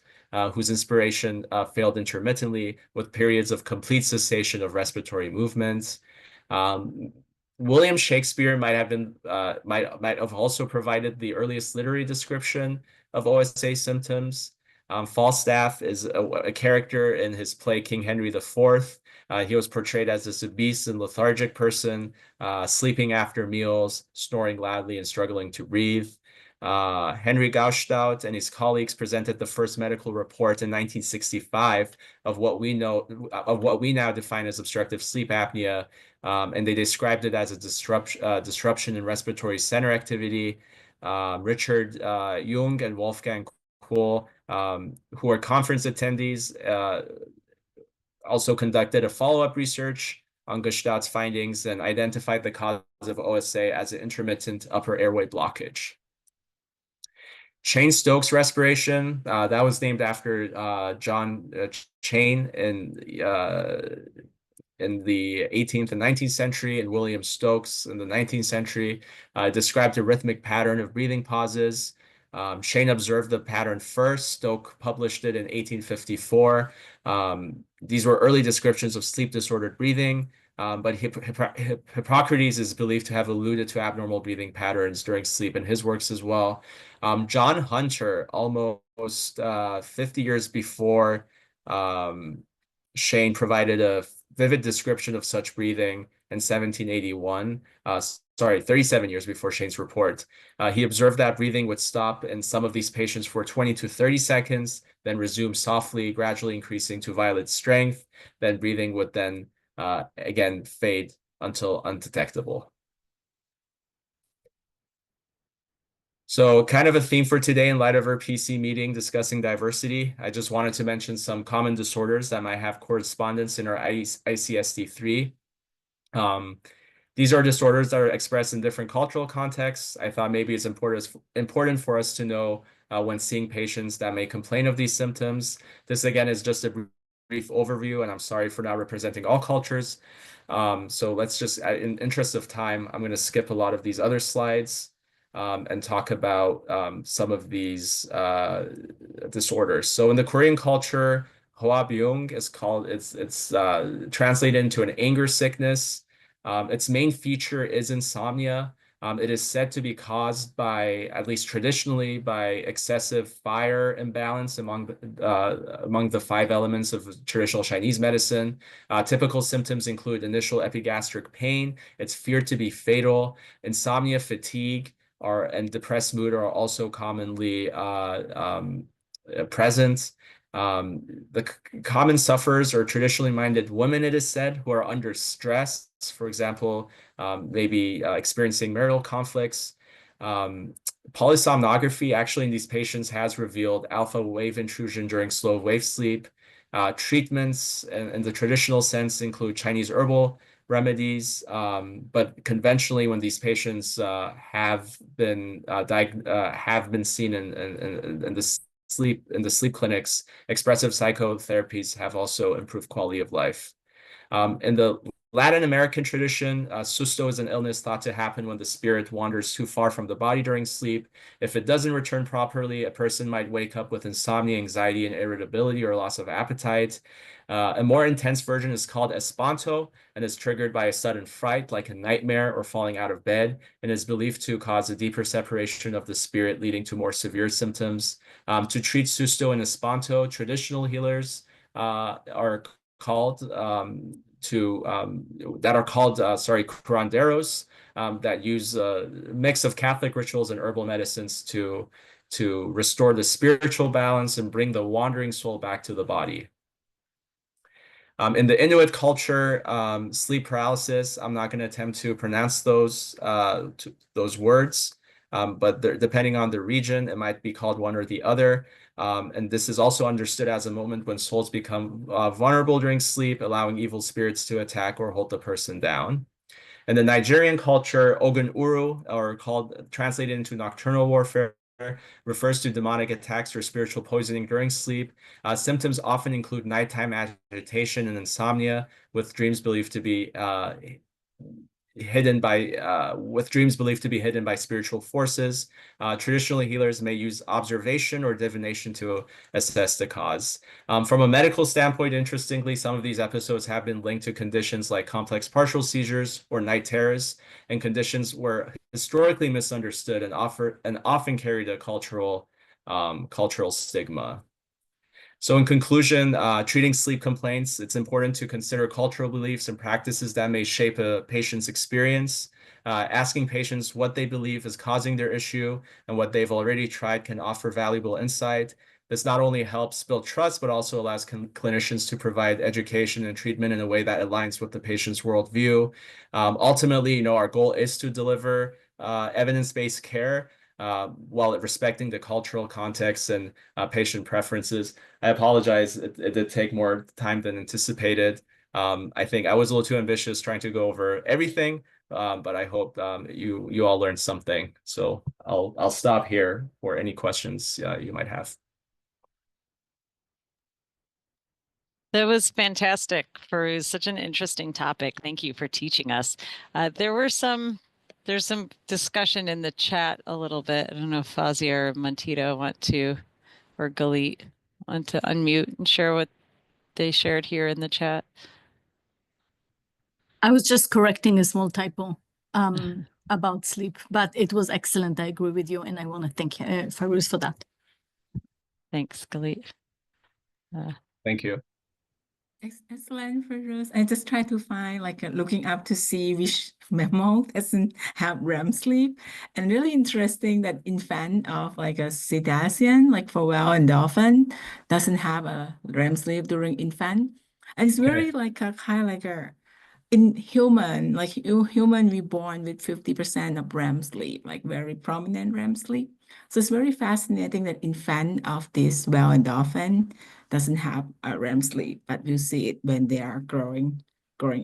whose inspiration failed intermittently, with periods of complete cessation of respiratory movements. William Shakespeare might have also provided the earliest literary description of OSA symptoms. Falstaff is a character in his play King Henry IV. He was portrayed as this obese and lethargic person, sleeping after meals, snoring loudly, and struggling to breathe. Henry Gauchstout and his colleagues presented the first medical report in 1965 of what we now define as obstructive sleep apnea, and they described it as a disruption in respiratory center activity. Richard Jung and Wolfgang Kuhl, who are conference attendees, also conducted a follow-up research on Gauchstout's findings and identified the cause of OSA as an intermittent upper airway blockage. Cheyne-Stokes respiration, that was named after John Cheyne in the 18th and 19th century, and William Stokes in the 19th century, described a rhythmic pattern of breathing pauses. Cheyne observed the pattern first. Stokes published it in 1854. These were early descriptions of sleep-disordered breathing, but Hippocrates is believed to have alluded to abnormal breathing patterns during sleep in his works as well. John Hunter, almost 50 years before Cheyne, provided a vivid description of such breathing in 1781. 37 years before Cheyne's report. He observed that breathing would stop in some of these patients for 20 to 30 seconds, then resume softly, gradually increasing to violent strength. Then breathing would then again fade until undetectable. So kind of a theme for today in light of our PC meeting discussing diversity. I just wanted to mention some common disorders that might have correspondence in our ICSD-3. These are disorders that are expressed in different cultural contexts. I thought maybe it's important for us to know when seeing patients that may complain of these symptoms. This again is just a brief overview, and I'm sorry for not representing all cultures. So let's just, in interest of time, I'm going to skip a lot of these other slides and talk about some of these disorders. So in the Korean culture, Hwabyung is called, it's translated into an anger sickness. Its main feature is insomnia. It is said to be caused by, at least traditionally, by excessive fire imbalance among the 5 elements of traditional Chinese medicine. Typical symptoms include initial epigastric pain. It's feared to be fatal. Insomnia, fatigue, and depressed mood are also commonly present. The common sufferers are traditionally minded women, it is said, who are under stress. For example, maybe experiencing marital conflicts. Polysomnography actually in these patients has revealed alpha wave intrusion during slow wave sleep. Treatments in the traditional sense include Chinese herbal remedies, but conventionally, when these patients have been seen in the sleep clinics, expressive psychotherapies have also improved quality of life. In the Latin American tradition, susto is an illness thought to happen when the spirit wanders too far from the body during sleep. If it doesn't return properly, a person might wake up with insomnia, anxiety, and irritability or loss of appetite. A more intense version is called espanto and is triggered by a sudden fright, like a nightmare or falling out of bed, and is believed to cause a deeper separation of the spirit, leading to more severe symptoms. To treat susto and espanto, traditional healers are called curanderos, that use a mix of Catholic rituals and herbal medicines to restore the spiritual balance and bring the wandering soul back to the body. In the Inuit culture, sleep paralysis, I'm not going to attempt to pronounce those words, but depending on the region, it might be called one or the other. And this is also understood as a moment when souls become vulnerable during sleep, allowing evil spirits to attack or hold the person down. In the Nigerian culture, Ogun Uru, or translated into nocturnal warfare, refers to demonic attacks or spiritual poisoning during sleep. Symptoms often include nighttime agitation and insomnia, with dreams believed to be hidden by spiritual forces. Traditional healers may use observation or divination to assess the cause. From a medical standpoint, interestingly, some of these episodes have been linked to conditions like complex partial seizures or night terrors, and conditions were historically misunderstood and often carried a cultural stigma. So in conclusion, treating sleep complaints, it's important to consider cultural beliefs and practices that may shape a patient's experience. Asking patients what they believe is causing their issue and what they've already tried can offer valuable insight. This not only helps build trust, but also allows clinicians to provide education and treatment in a way that aligns with the patient's worldview. Ultimately, our goal is to deliver evidence-based care, while respecting the cultural context and patient preferences. I apologize, it did take more time than anticipated. I think I was a little too ambitious trying to go over everything, but I hope you all learned something. So I'll stop here for any questions you might have. That was fantastic, Fairuz. Such an interesting topic. Thank you for teaching us. There's some discussion in the chat a little bit. I don't know if Fazia or Montito or Galit want to unmute and share what they shared here in the chat. I was just correcting a small typo about sleep, but it was excellent. I agree with you, and I want to thank Fairuz for that. Thanks, Galit. Thank you. Excellent, Fairuz. I just try to find, looking up to see which mammal doesn't have REM sleep. And really interesting that infant of a cetacean, like whale and dolphin, doesn't have a REM sleep during infant. And it's very in human, we born with 50% of REM sleep, very prominent REM sleep. So it's very fascinating that infant of this whale and dolphin doesn't have a REM sleep, but you see it when they are growing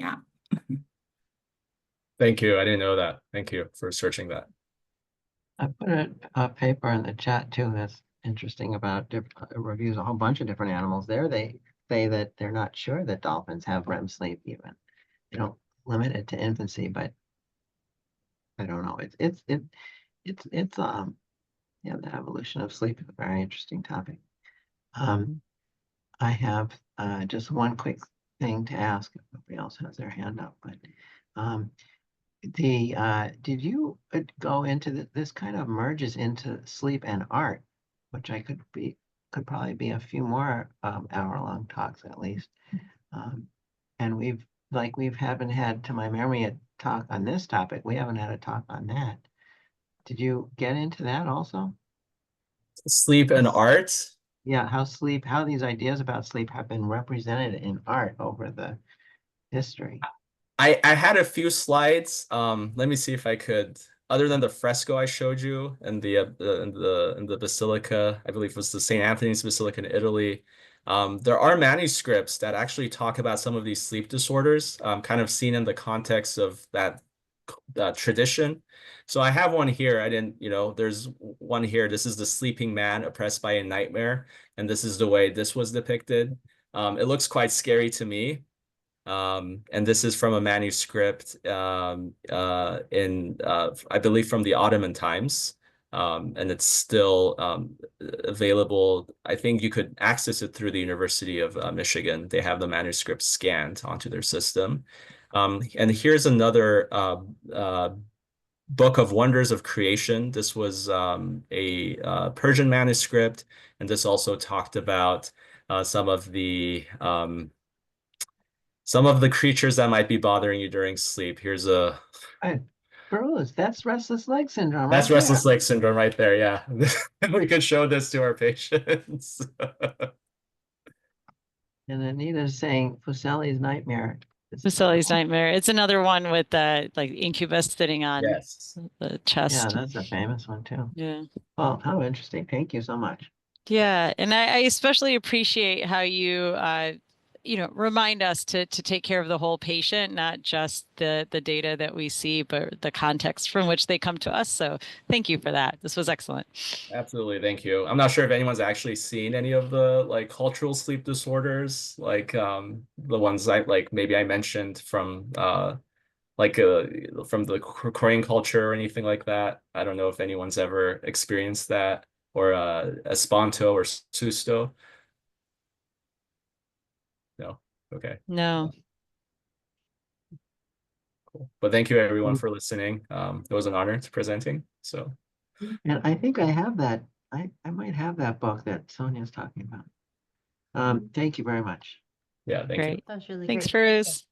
up. Thank you. I didn't know that. Thank you for searching that. I put a paper in the chat too that's interesting about reviews a whole bunch of different animals. There they say that they're not sure that dolphins have REM sleep even. They don't limit it to infancy, but I don't know. It's the evolution of sleep is a very interesting topic. I have just one quick thing to ask if nobody else has their hand up, but Did you go into this kind of merges into sleep and art, which could probably be a few more hour-long talks at least. And we haven't had, to my memory, a talk on this topic. We haven't had a talk on that. Did you get into that also? Sleep and art. Yeah, how these ideas about sleep have been represented in art over the history. I had a few slides. Let me see if I could. Other than the fresco I showed you and the basilica, I believe it was the St. Anthony's Basilica in Italy. There are manuscripts that actually talk about some of these sleep disorders, kind of seen in the context of that tradition. So I have one here. I didn't, there's one here. This is the sleeping man oppressed by a nightmare, and this is the way this was depicted. It looks quite scary to me. And this is from a manuscript I believe from the Ottoman times. And it's still available. I think you could access it through the University of Michigan. They have the manuscript scanned onto their system. And here's another Book of Wonders of Creation. This was a Persian manuscript, and this also talked about some of the creatures that might be bothering you during sleep. Here's a Bruce, that's restless leg syndrome. That's right restless there. leg syndrome right there. Yeah. We could show this to our patients. And Anita's saying Fuseli's nightmare. Fuseli's nightmare. It's another one with like incubus sitting on Yes. the Yeah, chest. that's a famous one too. Yeah. Well, how interesting. Thank you so much. Yeah, and I especially appreciate how you remind us to take care of the whole patient, not just the data that we see, but the context from which they come to us. So thank you for that. This was excellent. Absolutely. Thank you. I'm not sure if anyone's actually seen any of the like cultural sleep disorders, like the ones maybe I mentioned from from the Korean culture or anything like that. I don't know if anyone's ever experienced that, or Espanto or Susto. No. Okay. No. Cool. But thank you everyone for listening. It was an honor to presenting. So. And I think I have that. I might have that book that Sonia's talking about. Thank you very much. Yeah, thank you. Great. That was really Thanks, great. Farouz.